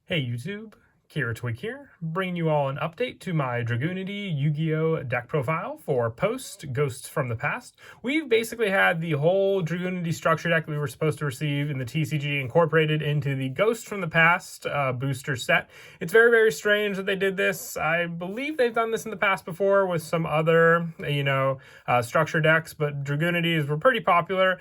Hey YouTube, Kira Twig here, bringing you all an update to my Dragunity Yugioh deck profile for post Ghosts from the Past. We've basically had the whole Dragunity structure deck that we were supposed to receive in the TCG incorporated into the Ghosts from the Past booster set. It's very, very strange that they did this. I believe they've done this in the past before with some other, structure decks, but Dragunities were pretty popular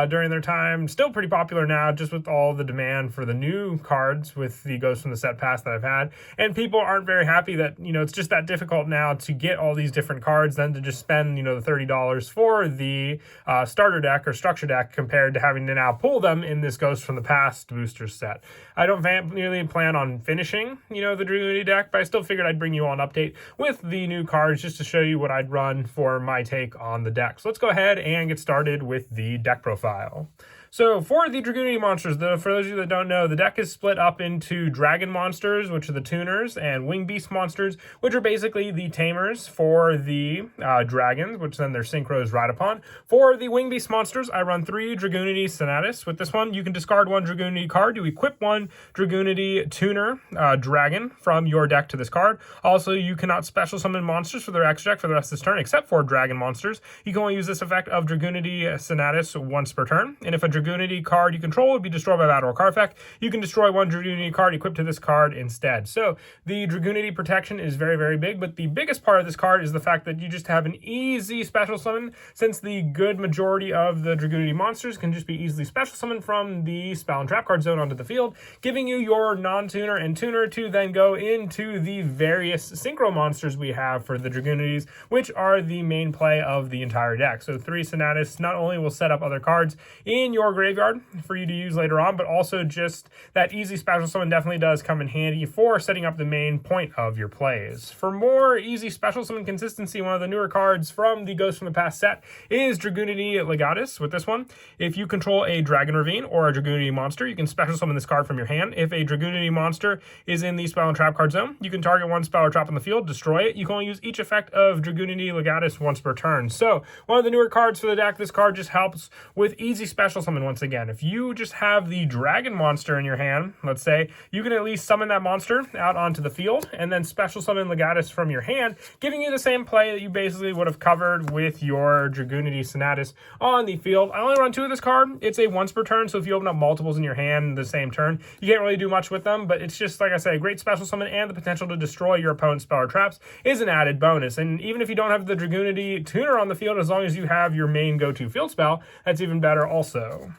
during their time. Still pretty popular now, just with all the demand for the new cards with the Ghosts from the Set Pass that I've had. And people aren't very happy that, it's just that difficult now to get all these different cards than to just spend, the $30 for the starter deck or structure deck compared to having to now pull them in this Ghost from the Past booster set. I don't really plan on finishing, the Dragunity deck, but I still figured I'd bring you all an update with the new cards just to show you what I'd run for my take on the deck. So let's go ahead and get started with the deck profile. So for the Dragunity monsters, for those of you that don't know, the deck is split up into Dragon monsters, which are the tuners, and Wing Beast monsters, which are basically the tamers for the dragons, which then their synchros ride upon. For the Wing Beast monsters, I run 3 Dragunity Senatus. With this one, you can discard 1 Dragunity card to equip 1 Dragunity tuner dragon from your deck to this card. Also, you cannot special summon monsters for their extra deck for the rest of this turn, except for dragon monsters. You can only use this effect of Dragunity Senatus once per turn, and if a Dragunity card you control would be destroyed by battle or card effect, you can destroy 1 Dragunity card equipped to this card instead. So the Dragunity protection is very, very big, but the biggest part of this card is the fact that you just have an easy special summon, since the good majority of the Dragunity monsters can just be easily special summoned from the spell and trap card zone onto the field, giving you your non-tuner and tuner to then go into the various synchro monsters we have for the Dragunities, which are the main play of the entire deck. So 3 Senatus not only will set up other cards in your graveyard for you to use later on, but also just that easy special summon definitely does come in handy for setting up the main point of your plays. For more easy special summon consistency, one of the newer cards from the Ghost from the Past set is Dragunity Legatus. With this one, if you control a Dragon Ravine or a Dragunity monster, you can special summon this card from your hand. If a Dragunity monster is in the spell and trap card zone, you can target 1 spell or trap on the field, destroy it. You can only use each effect of Dragunity Legatus once per turn. So one of the newer cards for the deck, this card just helps with easy special summon once again. If you just have the dragon monster in your hand, let's say, you can at least summon that monster out onto the field and then special summon Legatus from your hand, giving you the same play that you basically would have covered with your Dragunity Senatus on the field. I only run 2 of this card. It's a once per turn, so if you open up multiples in your hand the same turn, you can't really do much with them, but it's just, like I say, a great special summon, and the potential to destroy your opponent's spell or traps is an added bonus. And even if you don't have the Dragunity tuner on the field, as long as you have your main go-to field spell, that's even better also.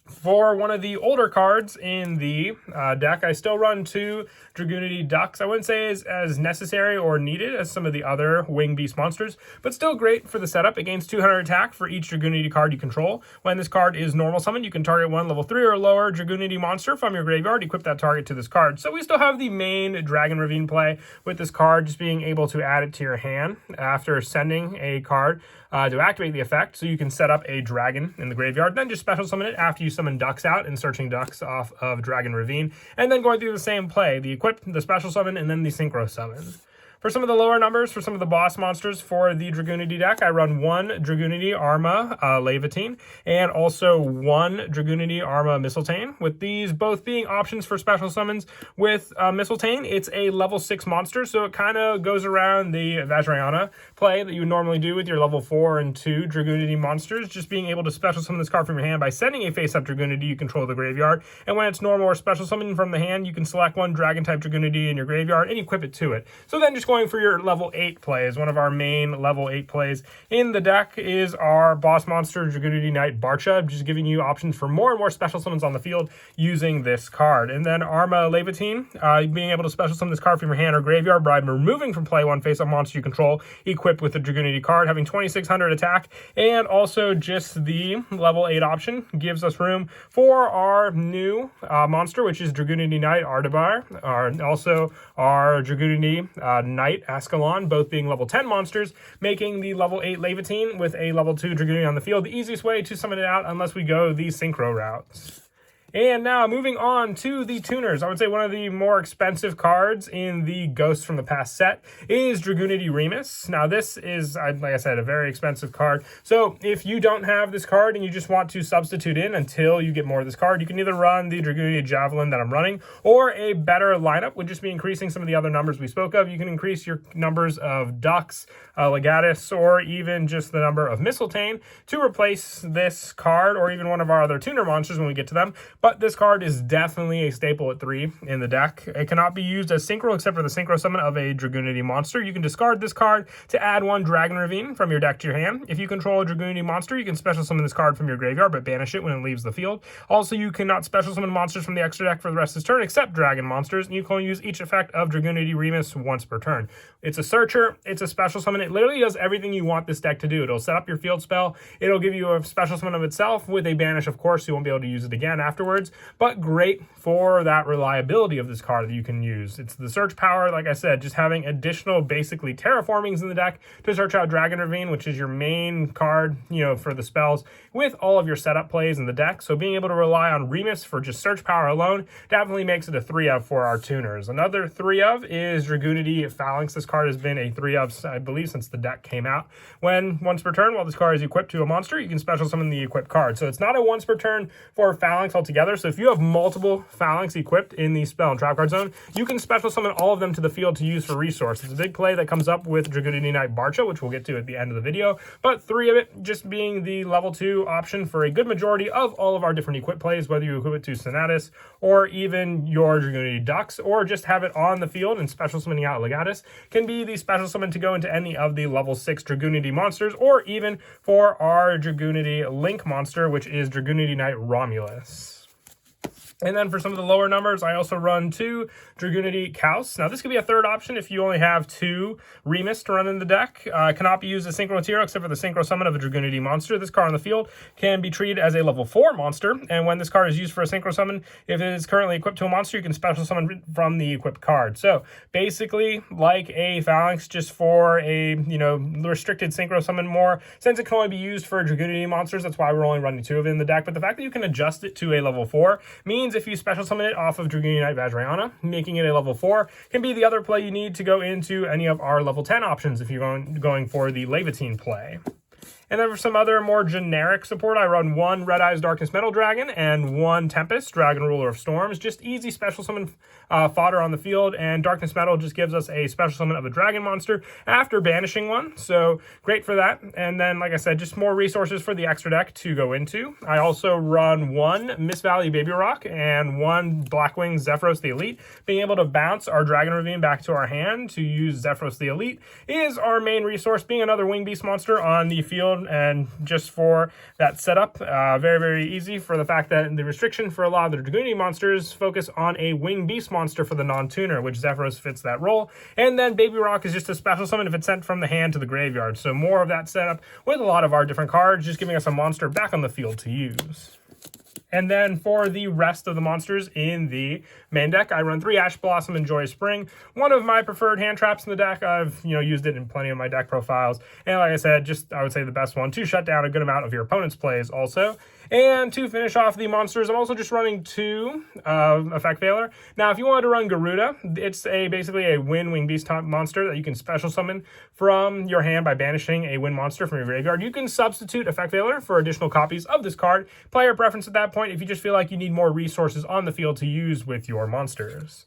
For one of the older cards in the deck, I still run 2 Dragunity Ducks. I wouldn't say as necessary or needed as some of the other Wing Beast monsters, but still great for the setup. It gains 200 attack for each Dragunity card you control. When this card is normal summoned, you can target 1 level 3 or lower Dragunity monster from your graveyard, equip that target to this card. So we still have the main Dragon Ravine play with this card, just being able to add it to your hand after sending a card to activate the effect. So you can set up a dragon in the graveyard, then just special summon it after you summon ducks out and searching ducks off of Dragon Ravine, and then going through the same play, the equip, the special summon, and then the synchro summon. For some of the lower numbers, for some of the boss monsters for the Dragunity deck, I run 1 Dragunity Arma Levitine and also 1 Dragunity Arma Mistletoe, with these both being options for special summons. With Mistletoe, it's a level 6 monster, so it kind of goes around the Vajrayana play that you would normally do with your level 4 and 2 Dragunity monsters, just being able to special summon this card from your hand by sending a face-up Dragunity you control the graveyard, and when it's normal or special summoning from the hand, you can select 1 Dragon-type Dragunity in your graveyard and equip it to it. So then just going for your level 8 plays. One of our main level 8 plays in the deck is our boss monster, Dragunity Knight Barcha, just giving you options for more and more special summons on the field using this card. And then Arma Levitine, being able to special summon this card from your hand or graveyard by removing from play 1 face-up monster you control, equipped with the Dragunity card, having 2600 attack, and also just the level 8 option gives us room for our new monster, which is Dragunity Knight Ardabar, also our Dragunity Knight Ascalon, both being level 10 monsters, making the level 8 Levitine with a level 2 Dragunity on the field the easiest way to summon it out unless we go the synchro routes. And now moving on to the tuners. I would say one of the more expensive cards in the Ghosts from the Past set is Dragunity Remus. Now this is, like I said, a very expensive card. So if you don't have this card and you just want to substitute in until you get more of this card, you can either run the Dragunity Javelin that I'm running, or a better lineup would just be increasing some of the other numbers we spoke of. You can increase your numbers of Ducks, Legatus, or even just the number of Mistletoe to replace this card, or even one of our other tuner monsters when we get to them. But this card is definitely a staple at 3 in the deck. It cannot be used as synchro except for the synchro summon of a Dragunity monster. You can discard this card to add 1 Dragon Ravine from your deck to your hand. If you control a Dragunity monster, you can special summon this card from your graveyard, but banish it when it leaves the field. Also, you cannot special summon monsters from the extra deck for the rest of this turn, except dragon monsters, and you can only use each effect of Dragunity Remus once per turn. It's a searcher, it's a special summon. It literally does everything you want this deck to do. It'll set up your field spell, it'll give you a special summon of itself with a banish, of course, so you won't be able to use it again afterwards, but great for that reliability of this card that you can use. It's the search power, like I said, just having additional basically terraformings in the deck to search out Dragon Ravine, which is your main card, for the spells, with all of your setup plays in the deck. So being able to rely on Remus for just search power alone definitely makes it a 3-of for our tuners. Another 3-of is Dragunity Phalanx. This card has been a 3-of, I believe, since the deck came out. When once per turn, while this card is equipped to a monster, you can special summon the equipped card. So it's not a once per turn for Phalanx altogether. So if you have multiple Phalanx equipped in the spell and trap card zone, you can special summon all of them to the field to use for resource. It's a big play that comes up with Dragunity Knight Barcha, which we'll get to at the end of the video. But 3 of it just being the level 2 option for a good majority of all of our different equip plays, whether you equip it to Sonatus or even your Dragunity Ducks, or just have it on the field and special summoning out Legatus, can be the special summon to go into any of the level 6 Dragunity monsters, or even for our Dragunity Link monster, which is Dragunity Knight Romulus. And then for some of the lower numbers, I also run 2 Dragunity Kaus. Now, this could be a 3rd option if you only have 2 Remus to run in the deck. Cannot be used as synchro material except for the synchro summon of a Dragunity monster. This card on the field can be treated as a level 4 monster. And when this card is used for a synchro summon, if it is currently equipped to a monster, you can special summon from the equipped card. So basically, like a Phalanx, just for a restricted synchro summon more. Since it can only be used for Dragunity monsters, that's why we're only running 2 of it in the deck. But the fact that you can adjust it to a level 4 means if you special summon it off of Dragunity Knight Vajrayana, making it a level 4 can be the other play you need to go into any of our level 10 options if you're going for the Levitine play. And then for some other more generic support, I run 1 Red Eyes Darkness Metal Dragon and 1 Tempest, Dragon Ruler of Storms. Just easy special summon fodder on the field, and Darkness Metal just gives us a special summon of a dragon monster after banishing one, so great for that. And then, like I said, just more resources for the extra deck to go into. I also run 1 Miss Valley Baby Rock and 1 Blackwing Zephyros the Elite. Being able to bounce our Dragon Ravine back to our hand to use Zephyros the Elite is our main resource, being another Wing Beast monster on the field. And just for that setup, very, very easy for the fact that the restriction for a lot of the Dragunity monsters focus on a Wing Beast monster for the non-tuner, which Zephyros fits that role. And then Baby Rock is just a special summon if it's sent from the hand to the graveyard. So more of that setup with a lot of our different cards, just giving us a monster back on the field to use. And then for the rest of the monsters in the main deck, I run 3 Ash Blossom and Joyous Spring. One of my preferred hand traps in the deck. I've used it in plenty of my deck profiles. And like I said, just I would say the best one to shut down a good amount of your opponent's plays also. And to finish off the monsters, I'm also just running 2 Effect Veiler. Now, if you wanted to run Garuda, it's basically a Wing Beast type monster that you can special summon from your hand by banishing a Wind monster from your graveyard. You can substitute Effect Veiler for additional copies of this card. Player preference at that point if you just feel like you need more resources on the field to use with your monsters.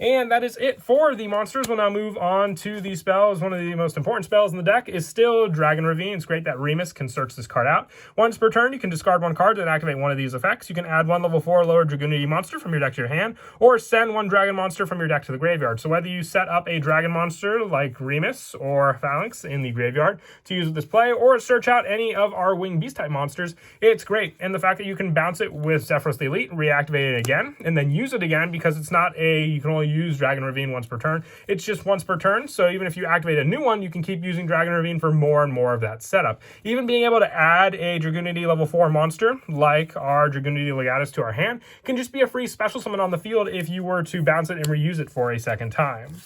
And that is it for the monsters. We'll now move on to the spells. One of the most important spells in the deck is still Dragon Ravine. It's great that Remus can search this card out. Once per turn, you can discard 1 card and activate one of these effects. You can add 1 level 4 lower Dragunity monster from your deck to your hand, or send 1 dragon monster from your deck to the graveyard. So whether you set up a dragon monster like Remus or Phalanx in the graveyard to use with this play, or search out any of our Wing Beast type monsters, it's great. And the fact that you can bounce it with Zephyros the Elite, reactivate it again, and then use it again, because it's not you can only use Dragon Ravine once per turn. It's just once per turn, so even if you activate a new one, you can keep using Dragon Ravine for more and more of that setup. Even being able to add a Dragunity level 4 monster, like our Dragunity Legatus, to our hand, can just be a free special summon on the field if you were to bounce it and reuse it for a second time.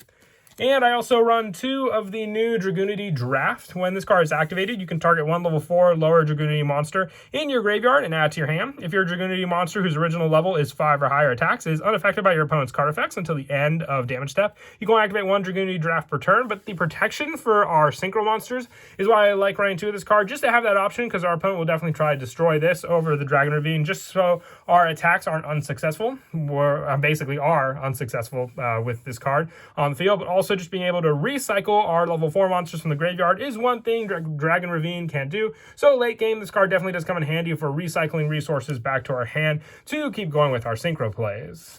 And I also run 2 of the new Dragunity Draft. When this card is activated, you can target 1 level 4 lower Dragunity monster in your graveyard and add to your hand. If your Dragunity monster whose original level is 5 or higher attacks is unaffected by your opponent's card effects until the end of damage step, you can activate 1 Dragunity Draft per turn. But the protection for our synchro monsters is why I like running 2 of this card, just to have that option, because our opponent will definitely try to destroy this over the Dragon Ravine, just so our attacks aren't unsuccessful, or basically are unsuccessful with this card on the field. But also just being able to recycle our level 4 monsters from the graveyard is one thing Dragon Ravine can't do. So late game, this card definitely does come in handy for recycling resources back to our hand to keep going with our synchro plays.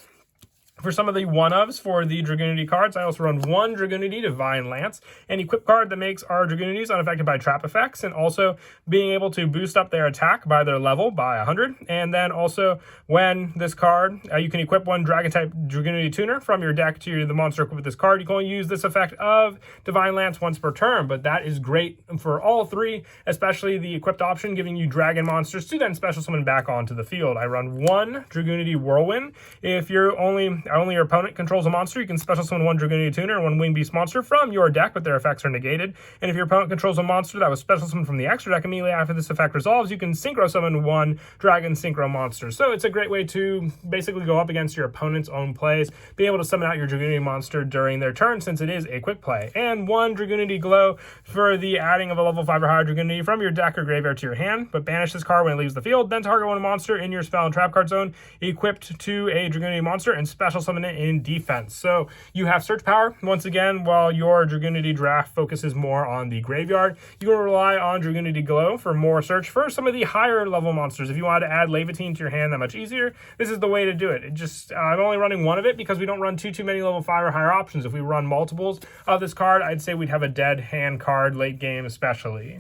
For some of the one-ofs for the Dragunity cards, I also run 1 Dragunity Divine Lance, an equip card that makes our Dragunities unaffected by trap effects, and also being able to boost up their attack by their level by 100. And then also, when this card, you can equip 1 Dragon-type Dragunity Tuner from your deck to the monster equipped with this card. You can only use this effect of Divine Lance once per turn, but that is great for all 3, especially the equipped option, giving you dragon monsters to then special summon back onto the field. I run 1 Dragunity Whirlwind. If you're only your opponent controls a monster, you can special summon 1 Dragunity Tuner and 1 Wing Beast monster from your deck, but their effects are negated. And if your opponent controls a monster that was special summoned from the extra deck immediately after this effect resolves, you can synchro summon 1 Dragon Synchro monster. So it's a great way to basically go up against your opponent's own plays, be able to summon out your Dragunity monster during their turn, since it is a quick play. And 1 Dragunity Glow for the adding of a level 5 or higher Dragunity from your deck or graveyard to your hand, but banish this card when it leaves the field. Then target 1 monster in your spell and trap card zone equipped to a Dragunity monster and special summon it in defense. So you have search power once again, while your Dragunity Draft focuses more on the graveyard. You can rely on Dragunity Glow for more search for some of the higher level monsters. If you wanted to add Levantine to your hand that much easier, this is the way to do it. I'm only running 1 of it because we don't run too many level 5 or higher options. If we run multiples of this card, I'd say we'd have a dead hand card late game especially.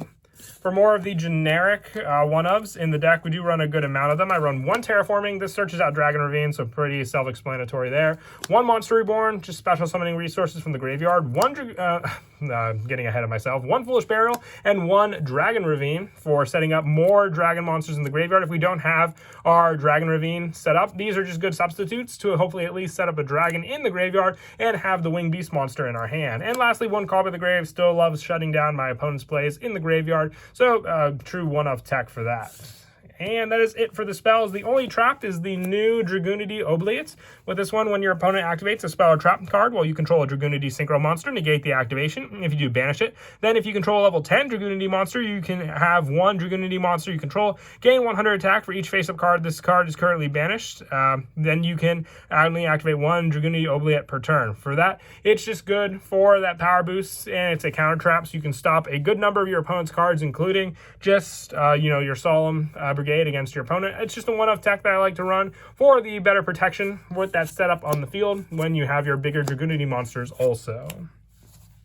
For more of the generic one-ofs in the deck, we do run a good amount of them. I run 1 Terraforming. This searches out Dragon Ravine, so pretty self-explanatory there. 1 Monster Reborn, just special summoning resources from the graveyard. 1, getting ahead of myself, 1 Foolish Burial, and 1 Dragon Ravine for setting up more dragon monsters in the graveyard. If we don't have our Dragon Ravine set up, these are just good substitutes to hopefully at least set up a dragon in the graveyard and have the Winged Beast monster in our hand. And lastly, 1 Call by the Grave. Still loves shutting down my opponent's plays in the graveyard. So true one-off tech for that. And that is it for the spells. The only trap is the new Dragunity Oblates. With this one, when your opponent activates a spell or trap card while you control a Dragunity Synchro monster, negate the activation. If you do, banish it. Then if you control a level 10 Dragunity monster, you can have 1 Dragunity monster you control gain 100 attack for each face-up card. This card is currently banished. Then you can only activate 1 Dragunity Oblate per turn. For that, it's just good for that power boost, and it's a counter trap, so you can stop a good number of your opponent's cards, including just your Solemn Brigade against your opponent. It's just a one-off tech that I like to run for the better protection with that setup on the field when you have your bigger Dragunity monsters also.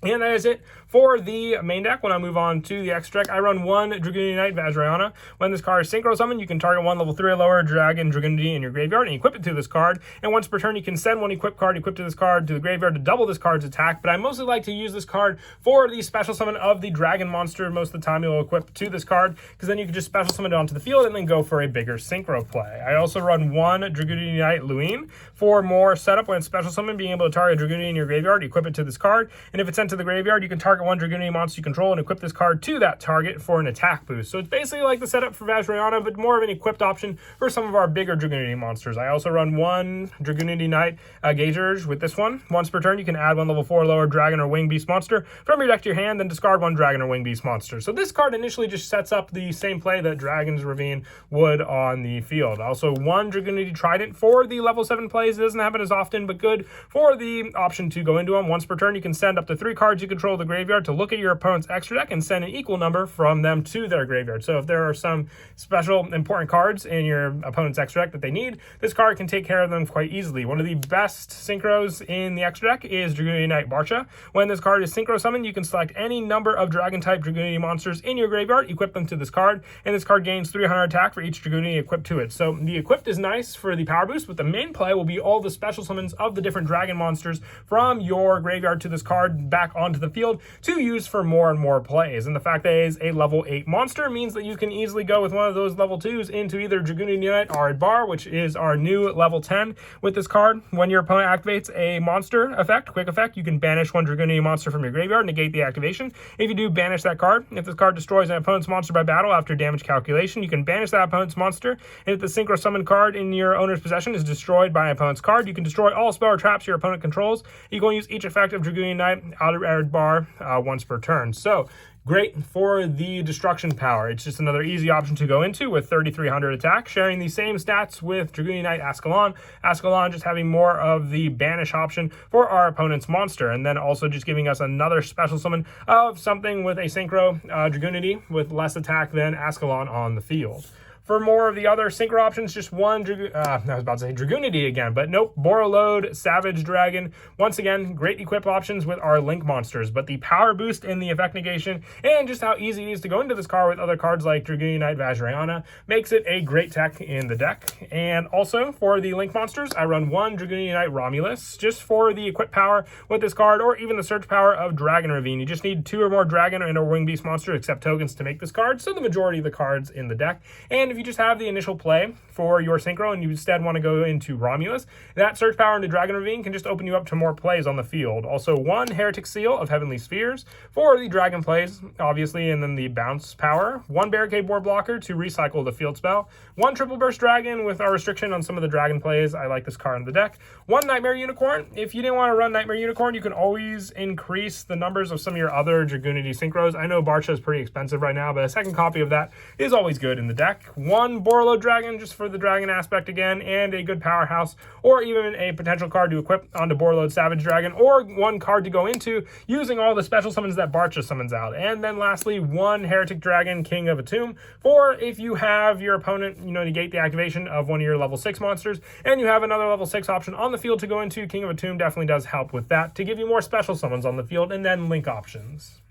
And that is it for the main deck. When I move on to the extra deck, I run 1 Dragunity Knight Vajrayana. When this card is synchro summoned, you can target 1 level 3 or lower dragon Dragunity in your graveyard and equip it to this card. And once per turn, you can send 1 equipped card equipped to this card to the graveyard to double this card's attack. But I mostly like to use this card for the special summon of the dragon monster. Most of the time, you'll equip to this card because then you can just special summon it onto the field and then go for a bigger synchro play. I also run 1 Dragunity Knight Luin for more setup when it's special summon, being able to target Dragunity in your graveyard, equip it to this card. And if it's sent to the graveyard, you can target 1 Dragunity monster you control and equip this card to that target for an attack boost. So it's basically like the setup for Vajrayana, but more of an equipped option for some of our bigger Dragunity monsters. I also run 1 Dragunity Knight Gaugerge with this one. Once per turn, you can add 1 level 4 lower dragon or wing beast monster from your deck to your hand, then discard 1 dragon or wing beast monster. So this card initially just sets up the same play that Dragon's Ravine would on the field. Also 1 Dragunity Trident for the level 7 plays. It doesn't happen as often, but good for the option to go into them. Once per turn, you can send up to 3 cards you control the graveyard to look at your opponent's extra deck and send an equal number from them to their graveyard. So if there are some special important cards in your opponent's extra deck that they need, this card can take care of them quite easily. One of the best synchros in the extra deck is Dragunity Knight Barcha. When this card is synchro summoned, you can select any number of dragon type Dragunity monsters in your graveyard, equip them to this card, and this card gains 300 attack for each Dragunity equipped to it. So the equipped is nice for the power boost, but the main play will be all the special summons of the different dragon monsters from your graveyard to this card back back onto the field to use for more and more plays. And the fact that it is a level 8 monster means that you can easily go with one of those level 2s into either Dragunity Yugioh, which is our new level 10 with this card. When your opponent activates a monster effect, quick effect, you can banish one Dragunity monster from your graveyard, negate the activation. If you do banish that card, if this card destroys an opponent's monster by battle after damage calculation, you can banish that opponent's monster. And if the synchro summon card in your owner's possession is destroyed by an opponent's card, you can destroy all spell or traps your opponent controls. You can use each effect of Dragunity Yugioh once per turn. So great for the destruction power. It's just another easy option to go into with 3,300 attack, sharing the same stats with Dragunity Knight Ascalon. Ascalon just having more of the banish option for our opponent's monster, and then also just giving us another special summon of something with a synchro Dragunity with less attack than Ascalon on the field. For more of the other synchro options, just one, I was about to say Dragunity again, but nope, Borreload, Savage Dragon. Once again, great equip options with our Link monsters, but the power boost in the effect negation and just how easy it is to go into this card with other cards like Dragunity Knight Vajrayana makes it a great tech in the deck. And also for the Link monsters, I run one Dragunity Knight Romulus just for the equip power with this card, or even the search power of Dragon Ravine. You just need 2 or more Dragon and or Wing Beast monster except tokens to make this card, so the majority of the cards in the deck. And if you just have the initial play for your synchro and you instead want to go into Romulus, that search power into Dragon Ravine can just open you up to more plays on the field. Also, one Heretic Seal of Heavenly Spheres for the Dragon plays, obviously, and then the bounce power. One Barricade Board Blocker to recycle the field spell. One Triple Burst Dragon with our restriction on some of the Dragon plays. I like this card in the deck. One Nightmare Unicorn. If you didn't want to run Nightmare Unicorn, you can always increase the numbers of some of your other Dragunity synchros. I know Barcha is pretty expensive right now, but a second copy of that is always good in the deck. One Borreload Dragon, just for the dragon aspect again, and a good powerhouse, or even a potential card to equip onto Borreload Savage Dragon, or one card to go into using all the special summons that Barcha summons out. And then lastly, one Heretic Dragon, King of a Tomb, for if you have your opponent, negate the activation of one of your level 6 monsters, and you have another level 6 option on the field to go into. King of a Tomb definitely does help with that, to give you more special summons on the field, and then link options.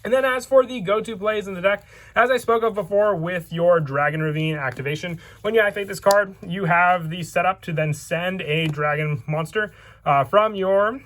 And then as for the go-to plays in the deck, as I spoke of before with your Dragon Ravine activation, when you activate this card, you have the setup to then send a dragon monster from your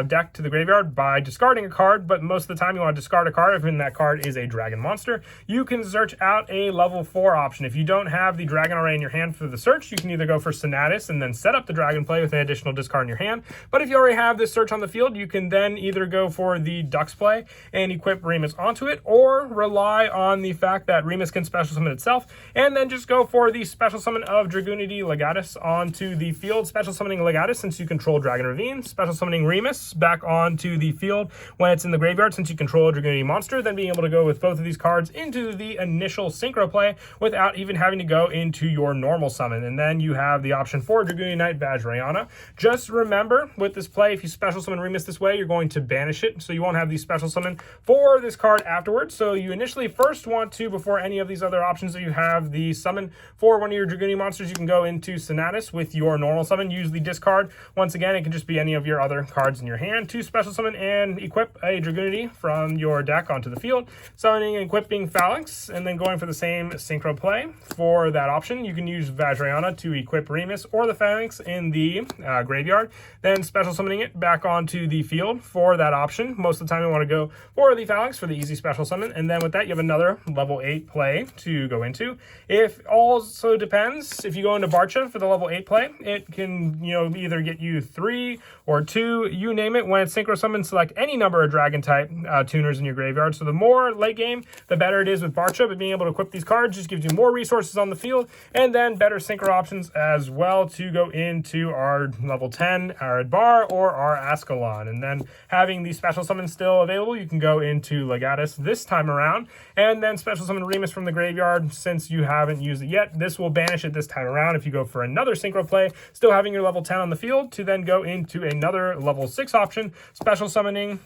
deck to the graveyard by discarding a card, but most of the time you want to discard a card if that card is a dragon monster. You can search out a level 4 option. If you don't have the dragon already in your hand for the search, you can either go for Sonatus and then set up the dragon play with an additional discard in your hand. But if you already have this search on the field, you can then either go for the Dux play and equip Remus onto it, or rely on the fact that Remus can special summon itself, and then just go for the special summon of Dragunity Legatus onto the field. Special summoning Legatus since you control Dragon Ravine, special summoning Remus back onto the field when it's in the graveyard since you control a Dragunity monster, then being able to go with both of these cards into the initial synchro play without even having to go into your normal summon. And then you have the option for Dragunity Knight Vajrayana. Just remember, with this play, if you special summon Remus this way, you're going to banish it, so you won't have the special summon for this card afterwards. So you initially first want to, before any of these other options that you have, the summon for one of your Dragunity monsters, you can go into Sonatus with your normal summon, use the discard. Once again, it can just be any of your other cards in your hand to special summon and equip a Dragunity from your deck onto the field, summoning and equipping Phalanx, and then going for the same synchro play. For that option, you can use Vajrayana to equip Remus or the Phalanx in the graveyard, then special summoning it back onto the field for that option. Most of the time you want to go for the Phalanx for the easy special summon, and then with that you have another level 8 play to go into. If also depends, if you go into Barcha for the level 8 play, it can either get you 3 or 2, you name it. When it's synchro summon, select any number of dragon type tuners in your graveyard. So the more late game, the better it is with Barcha, but being able to equip these cards just gives you more resources on the field, and then better synchro options as well to go into our level 10, our Adbar, or our Ascalon. And then having the special summon still available, you can go into Legatus this time around, and then special summon Remus from the graveyard since you haven't used it yet. This will banish it this time around if you go for another synchro play, still having your level 10 on the field, to then go into another level 6 option. Special summoning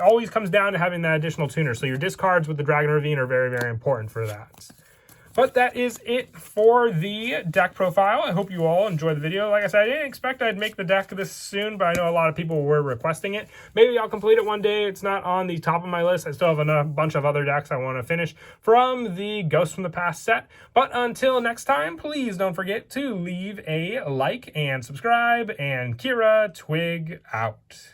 always comes down to having that additional tuner, so your discards with the Dragon Ravine are very, very important for that. But that is it for the deck profile. I hope you all enjoyed the video. Like I said, I didn't expect I'd make the deck this soon, but I know a lot of people were requesting it. Maybe I'll complete it one day. It's not on the top of my list. I still have a bunch of other decks I want to finish from the Ghost from the Past set. But until next time, please don't forget to leave a like and subscribe, and Kira Twig out.